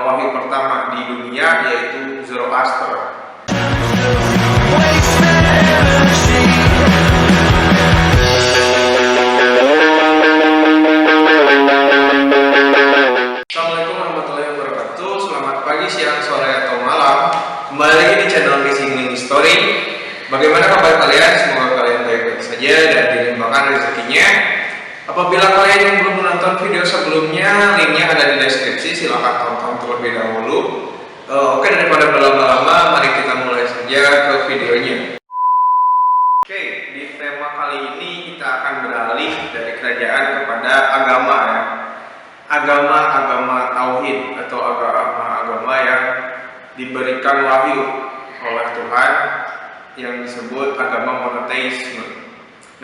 wahyu pertama di dunia, yaitu Zoroaster. Assalamualaikum warahmatullahi wabarakatuh. Selamat pagi, siang, sore, atau malam. Kembali lagi di channel Missing Story. Bagaimana kabar kalian? Semoga kalian baik-baik saja dan dilimpahkan rezekinya. Apabila kalian yang belum menonton video sebelumnya, linknya ada di deskripsi. Silahkan tonton terlebih dahulu. Oke, daripada berlama-lama, mari kita mulai saja ke videonya. Oke, di tema kali ini kita akan beralih dari kerajaan kepada agama ya. Agama tauhid atau agama yang diberikan wahyu oleh Tuhan yang disebut agama monoteisme.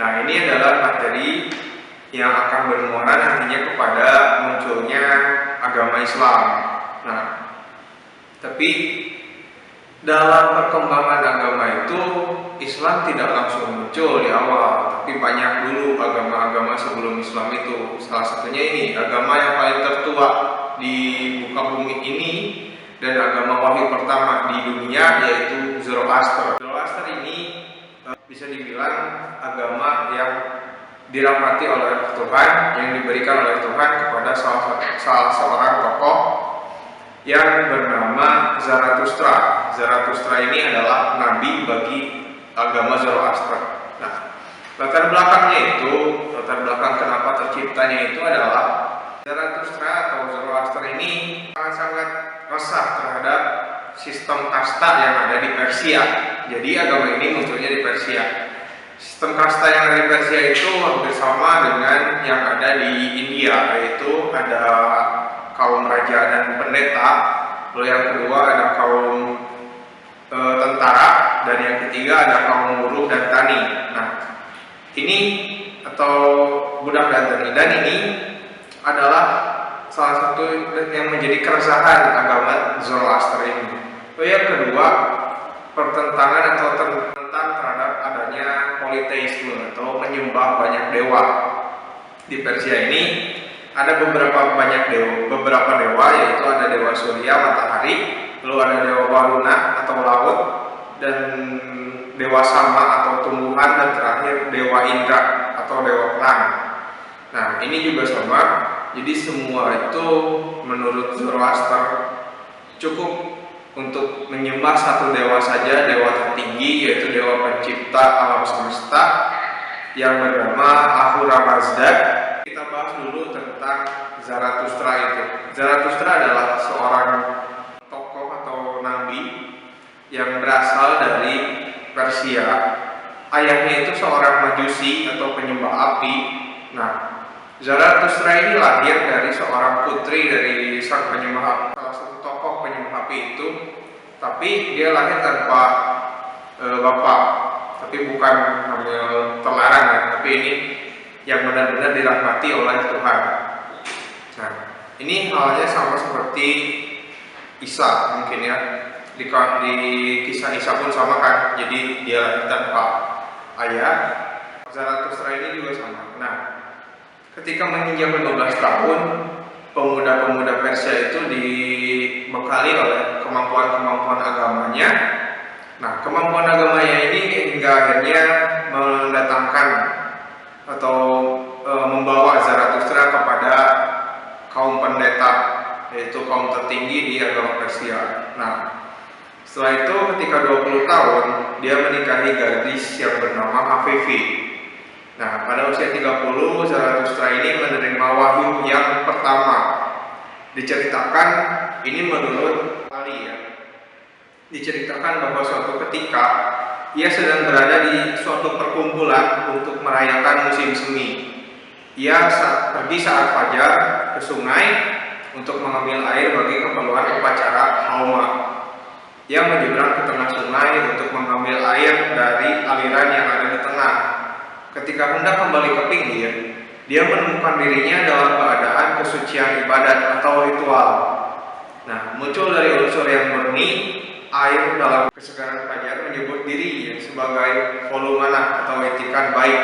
Nah, ini adalah materi yang akan bermuara nantinya kepada munculnya agama Islam. Nah, tapi dalam perkembangan agama itu Islam tidak langsung muncul di awal, tapi banyak dulu agama-agama sebelum Islam itu. Salah satunya ini agama yang paling tertua di muka bumi ini dan agama wahyu pertama di dunia, yaitu Zoroaster. Zoroaster ini bisa dibilang agama yang dirahmati oleh Tuhan, yang diberikan oleh Tuhan kepada salah seorang tokoh yang bernama Zarathustra. Zarathustra ini adalah nabi bagi agama Zoroaster. Nah, latar belakang kenapa terciptanya itu adalah Zarathustra atau Zoroaster ini sangat resah terhadap sistem kasta yang ada di Persia. Jadi agama ini munculnya di Persia. Sistem kasta yang ada di Persia itu hampir sama dengan yang ada di India, yaitu ada kaum raja dan pendeta, lalu yang kedua ada kaum tentara, dan yang ketiga ada kaum buruh dan tani. Nah, ini atau budak dan tani, dan ini adalah salah satu yang menjadi keresahan agama Zoroaster ini. Lalu yang kedua, pertentangan atau tentang terhadap adanya politeisme atau menyembah banyak dewa. Di Persia ini ada beberapa dewa, yaitu ada dewa surya, matahari, lalu ada dewa Varuna atau laut, dan dewa sama atau tumbuhan, dan terakhir dewa Indra atau dewa perang. Nah, ini juga sama. Jadi semua itu menurut Zoroaster cukup untuk menyembah satu dewa saja, dewa tertinggi, yaitu dewa pencipta alam semesta yang bernama Ahura Mazda. Kita bahas dulu tentang Zarathustra itu. Zarathustra adalah seorang tokoh atau nabi yang berasal dari Persia. Ayahnya itu seorang majusi atau penyembah api. Nah, Zarathustra ini lahir dari seorang putri dari sang penyembah, salah satu tokoh penyembah api itu, tapi dia lahir tanpa bapak, tapi bukan hamil terlarang ya, tapi ini yang benar-benar dirahmati oleh Tuhan. Nah, ini halnya sama seperti Isa mungkin ya. Di kisah Isa pun sama kan, jadi dia lahir tanpa ayah. Zarathustra ini juga sama. Nah, ketika menginjak 12 tahun, pemuda-pemuda Persia itu dibekali oleh kemampuan-kemampuan agamanya. Nah, kemampuan agamanya ini hingga akhirnya mendatangkan atau membawa Zarathustra kepada kaum pendeta, yaitu kaum tertinggi di agama Persia. Nah, setelah itu ketika 20 tahun, dia menikahi gadis yang bernama Hafifi. Nah, pada usia 30, Zarathustra ini menerima wahyu yang pertama. Diceritakan, ini menurut Ali ya, diceritakan bahwa suatu ketika ia sedang berada di suatu perkumpulan untuk merayakan musim semi. Ia pergi saat fajar ke sungai untuk mengambil air bagi keperluan upacara hauma. Ia menyeberang ke tengah sungai untuk mengambil air dari aliran yang ada di tengah. Ketika hendak kembali ke pinggir, dia menemukan dirinya dalam keadaan kesucian ibadat atau ritual. Nah, muncul dari unsur yang murni, air dalam kesegaran fajar menyebut diri sebagai volumana atau etikan baik.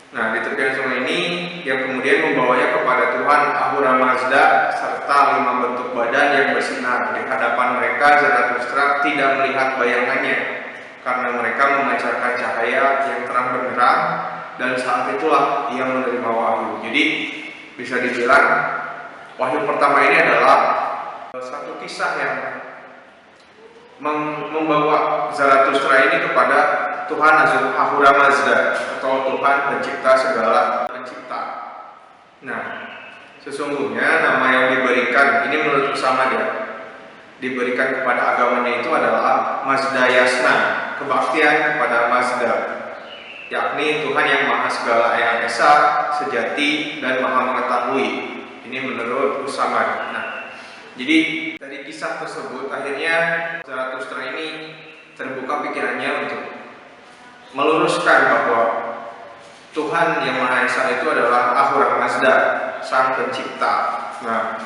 Nah, di tepian sungai ini yang kemudian membawanya kepada Tuhan Ahura Mazda serta 5 bentuk badan yang bersinar. Di hadapan mereka Zarathustra tidak melihat bayangannya karena mereka memancarkan cahaya yang terang benderang, dan saat itulah ia menerima wahyu. Jadi bisa dibilang wahyu pertama ini adalah satu kisah yang membawa Zarathustra ini kepada Tuhan Ahura Mazda atau Tuhan pencipta segala pencipta. Nah, sesungguhnya nama yang diberikan ini menurut Samada diberikan kepada agamanya itu adalah Mazda Yasna, kebaktian kepada Mazda, yakni Tuhan yang maha segala yang esa, sejati dan maha mengetahui. Ini menurut Samada. Nah, jadi dari kisah tersebut akhirnya Zarathustra ini terbuka pikirannya untuk meluruskan bahwa Tuhan yang Maha Esa itu adalah Ahura Mazda, sang pencipta. Nah,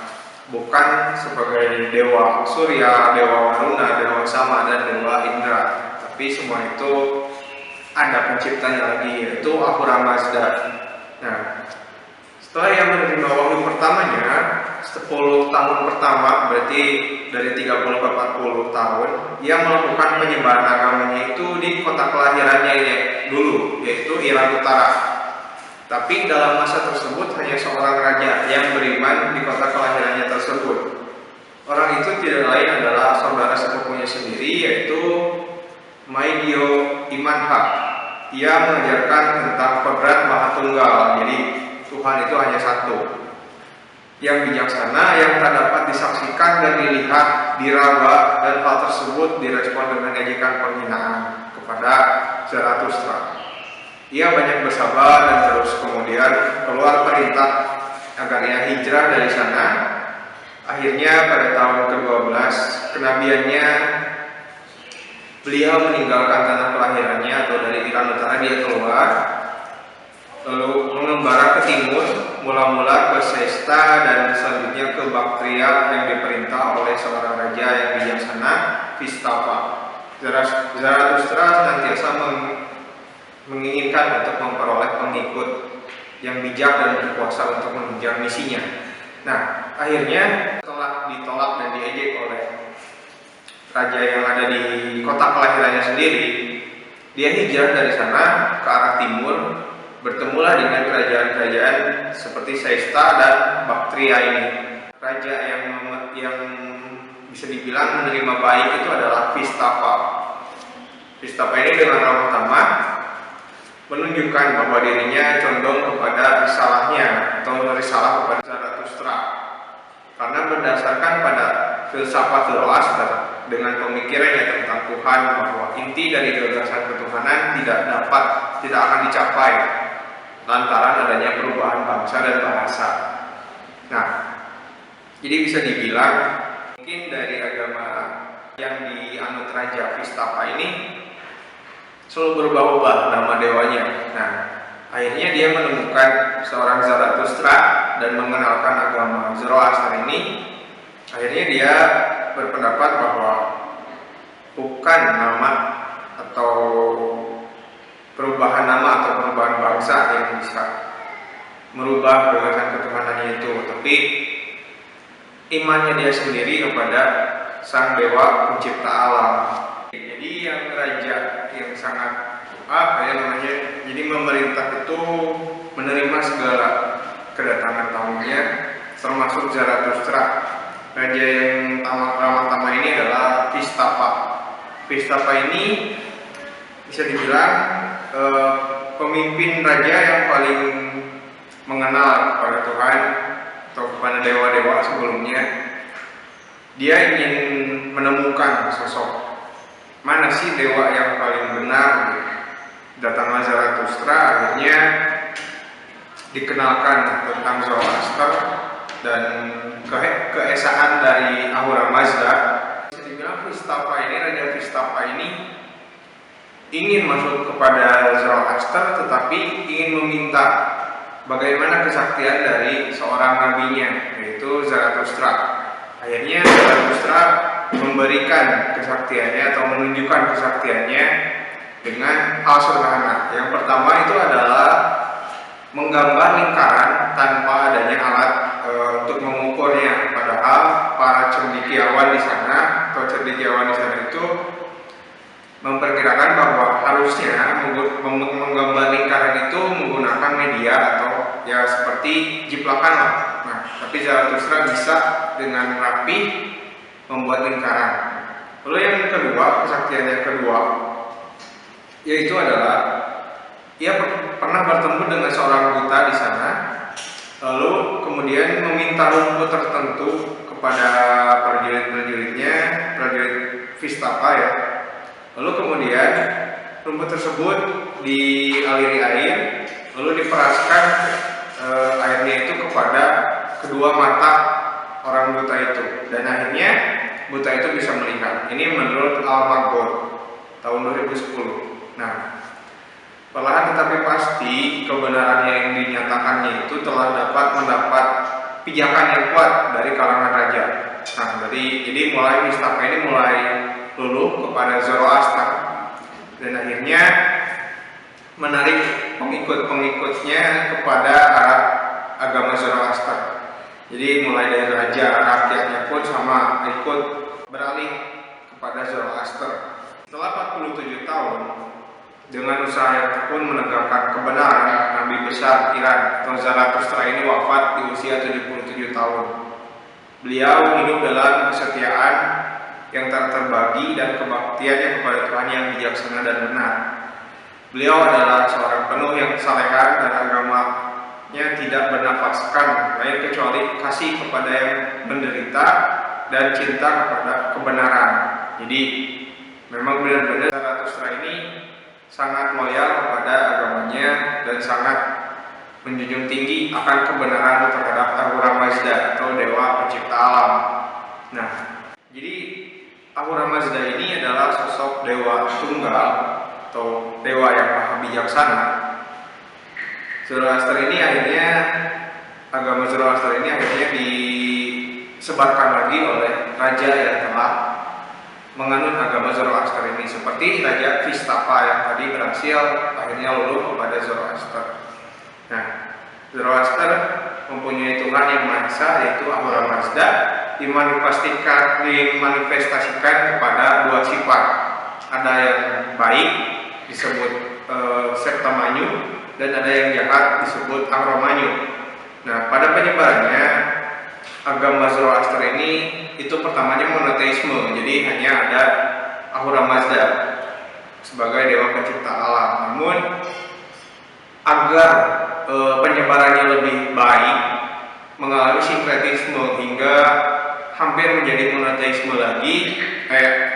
bukan sebagai dewa Surya, dewa Waruna, dewa Sama, dan dewa Indra, tapi semua itu ada penciptanya lagi, yaitu Ahura Mazda. Nah, setelah ia menerima wahyu pertamanya 10 tahun pertama, berarti dari 30 ke 40 tahun, ia melakukan penyebaran agamanya itu di kota kelahirannya dulu, yaitu Iran Utara. Tapi dalam masa tersebut hanya seorang raja yang beriman di kota kelahirannya tersebut. Orang itu tidak lain adalah saudara sepupunya sendiri, yaitu Maidyo Imanha. Ia mengajarkan tentang kodrat Maha Tunggal, jadi Tuhan itu hanya satu, yang bijaksana, yang tak dapat disaksikan dan dilihat, diraba, dan hal tersebut direspon dengan ejekan penghinaan kepada Zarathustra. Ia banyak bersabar dan terus kemudian keluar perintah agar ia hijrah dari sana. Akhirnya pada tahun ke-12 kenabiannya, beliau meninggalkan tanah kelahirannya atau dari Iran Utara dia keluar, lalu mengembara ke timur, mula-mula ke Sesta dan selanjutnya ke Baktria yang diperintah oleh seorang raja yang bijaksana, Vistapa. Zarathustra senantiasa menginginkan untuk memperoleh pengikut yang bijak dan berkuasa untuk menunjang misinya. Nah, akhirnya setelah ditolak dan diejek oleh raja yang ada di kota kelahirannya sendiri, dia hijrah dari sana ke arah timur, bertemulah dengan kerajaan-kerajaan seperti Sesta dan Baktria ini. Raja yang bisa dibilang menerima baik itu adalah Vistapa. Vistapa ini dengan ramah tamah menunjukkan bahwa dirinya condong kepada risalahnya atau risalah kepada Zarathustra, karena berdasarkan pada filsafat Zoroaster dengan pemikirannya tentang Tuhan bahwa inti dari gagasan ketuhanan tidak akan dicapai lantaran adanya perubahan bangsa dan bahasa. Nah, jadi bisa dibilang mungkin dari agama yang dianut Raja Vistapa ini selalu berubah-ubah nama dewanya. Nah, akhirnya dia menemukan seorang Zarathustra dan mengenalkan agama Zoroaster ini. Akhirnya dia berpendapat bahwa bukan nama atau perubahan nama atau perubahan bangsa yang bisa merubah gagasan ketuhanannya itu, tapi imannya dia sendiri kepada sang dewa pencipta alam. Jadi yang raja yang sangat jadi memerintah itu menerima segala kedatangan tamunya, termasuk Zarathustra. Raja yang ramah tamah ini adalah Vistapa. Vistapa ini bisa dibilang pemimpin raja yang paling mengenal kepada Tuhan atau kepada dewa-dewa sebelumnya. Dia ingin menemukan sosok mana sih dewa yang paling benar. Datanglah Zarathustra, akhirnya dikenalkan tentang Zoroaster dan keesaan dari Ahura Mazda. Bisa dibilang Raja Vistapa ini ingin masuk kepada Zoroaster, tetapi ingin meminta bagaimana kesaktian dari seorang nabinya, yaitu Zarathustra. Akhirnya Zarathustra memberikan kesaktiannya atau menunjukkan kesaktiannya dengan hal sederhana. Yang pertama itu adalah menggambar lingkaran tanpa adanya alat untuk mengukurnya. Padahal para cendekiawan di sana atau cendekiawan di sana itu memperkirakan bahwa harusnya menggambar lingkaran itu menggunakan media atau ya seperti jiplakan lah. Nah, tapi Zarathustra bisa dengan rapi membuat lingkaran. Lalu yang kedua, kesaktian yang kedua, yaitu adalah ia pernah bertemu dengan seorang buta di sana, lalu kemudian meminta rumput tertentu kepada prajurit-prajuritnya, prajurit Vistapa ya. Lalu kemudian rumput tersebut dialiri air, lalu diperaskan airnya itu kepada kedua mata orang buta itu, dan akhirnya buta itu bisa melihat. Ini menurut Al-Maghor tahun 2010. Nah, perlahan tetapi pasti kebenarannya yang dinyatakannya itu telah mendapat pijakan yang kuat dari kalangan raja. Nah, jadi mulai Vistapa ini mulai luluh kepada Zoroaster dan akhirnya menarik pengikut-pengikutnya kepada arah agama Zoroaster. Jadi mulai dari raja, rakyatnya pun sama ikut beralih kepada Zoroaster. Setelah 47 tahun dengan usaha yang tekun menegakkan kebenaran, Nabi besar Iran atau Zarathustra ini wafat di usia 77 tahun. Beliau hidup dalam kesetiaan yang tak terbagi dan kebaktiannya kepada Tuhan yang bijaksana dan benar. Beliau adalah seorang penuh yang salehan dan agamanya tidak bernafaskan lain kecuali kasih kepada yang menderita dan cinta kepada kebenaran. Jadi memang benar-benar Zarathustra ini sangat loyal kepada agamanya dan sangat menjunjung tinggi akan kebenaran terhadap Ahura Mazda atau dewa pencipta alam. Nah, jadi Ahura Mazda ini adalah sosok dewa tunggal atau dewa yang maha bijaksana. Agama Zoroaster ini akhirnya disebarkan lagi oleh raja yang telah menganut agama Zoroaster ini, seperti Raja Vistapa yang tadi berhasil akhirnya luluh kepada Zoroaster. Nah, Zoroaster mempunyai Tuhan yang Maha Esa, yaitu Ahura Mazda, dimanifestasikan kepada dua sifat. Ada yang baik disebut Septamanyu, dan ada yang jahat disebut Agromanyu. Nah, pada penyebarannya agama Zoroaster ini itu pertamanya monoteisme, jadi hanya ada Ahura Mazda sebagai dewa pencipta alam. Namun agar penyebarannya lebih baik, mengalami sinkretisme hingga hampir menjadi monoteisme lagi,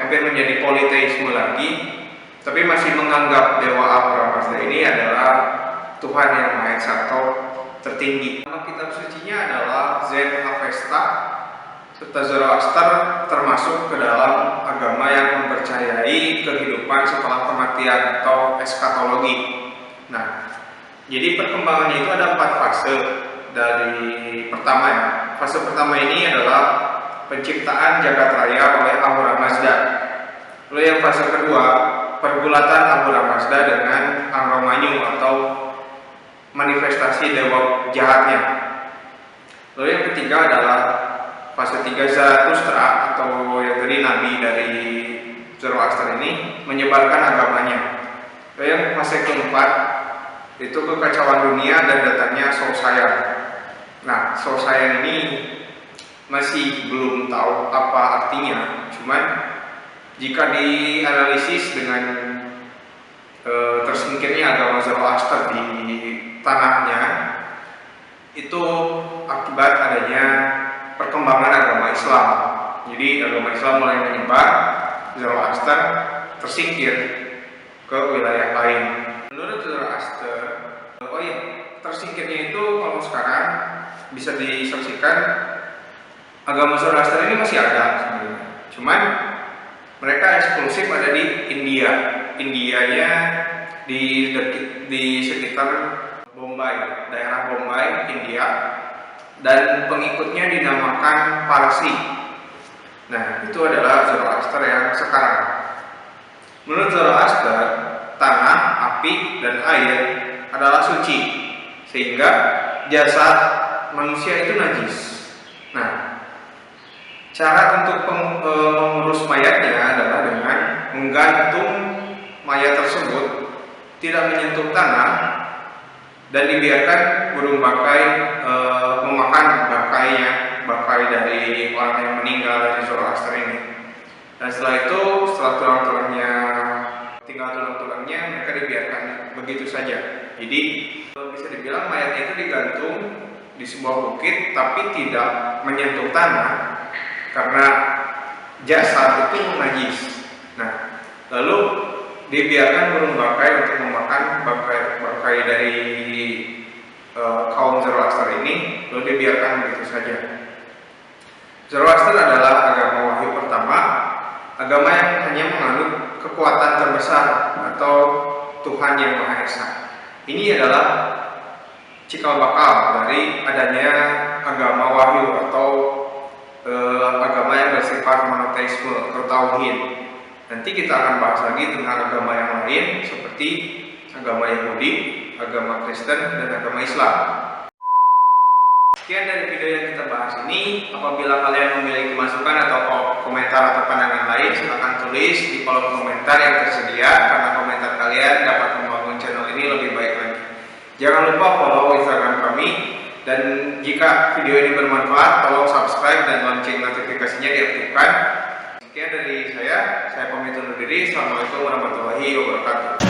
hampir menjadi politeisme lagi, tapi masih menganggap dewa Ahura Mazda ini adalah Tuhan yang Maha Esa atau tertinggi. Nama kitab sucinya adalah Zen Avesta, serta Zoroaster termasuk ke dalam agama yang mempercayai kehidupan setelah kematian atau eskatologi. Nah, jadi perkembangannya itu ada 4 fase. Dari pertama ya, fase pertama ini adalah penciptaan jagat raya oleh Ahura Mazda. Lalu yang fase kedua, pergulatan Ahura Mazda dengan Agromanyu atau manifestasi dewa jahatnya. Lalu yang ketiga adalah fase 3 Zarathustra atau yang tadi nabi dari Zoroaster ini menyebarkan agamanya. Lalu yang fase keempat itu kekacauan dunia dan datangnya Sosayan. Nah, Sosayan ini masih belum tahu apa artinya, cuman jika dianalisis dengan tersingkirnya agama Zoroaster di tanahnya, itu akibat adanya perkembangan agama Islam. Jadi agama Islam mulai menyebar, Zoroaster tersingkir ke wilayah lain. Menurut Zoroaster, tersingkirnya itu kalau sekarang bisa disaksikan agama Zoroaster ini masih ada sebenarnya. Cuman mereka eksklusif ada di India. Indianya di sekitar Bombay, daerah Bombay, India, dan pengikutnya dinamakan Parsi. Nah, itu adalah Zoroaster yang sekarang. Menurut Zoroaster, tanah, api, dan air adalah suci, sehingga jasad manusia itu najis. Nah, cara untuk mengurus mayatnya adalah dengan menggantung mayat tersebut tidak menyentuh tanah dan dibiarkan burung bangkai memakan bangkai dari orang yang meninggal dari Zoroaster ini. Dan setelah itu, setelah tulang-tulangnya tinggal tulang-tulangnya, mereka dibiarkan begitu saja. Jadi bisa dibilang mayatnya itu digantung di sebuah bukit tapi tidak menyentuh tanah karena jasad itu najis. Nah, lalu dibiarkan burung bangkai untuk memakan bangkai dari kaum Zoroaster ini, lalu dibiarkan begitu saja. Zoroaster adalah agama wahyu pertama, agama yang hanya menganut kekuatan terbesar atau Tuhan yang Maha Esa. Ini adalah cikal bakal dari adanya agama wahyu atau agama yang bersifat monoteisme atau tauhid. Nanti kita akan bahas lagi tentang agama yang lain seperti agama Yahudi, agama Kristen, dan agama Islam. Sekian dari video yang kita bahas ini. Apabila kalian memiliki masukan atau komentar atau pandangan lain, silahkan tulis di kolom komentar yang tersedia, karena komentar kalian dapat membangun channel ini lebih baik lagi. Jangan lupa follow Instagram kami, dan jika video ini bermanfaat, tolong subscribe dan lonceng notifikasinya diaktifkan. Sekian dari saya pamit undur diri. Assalamualaikum warahmatullahi wabarakatuh.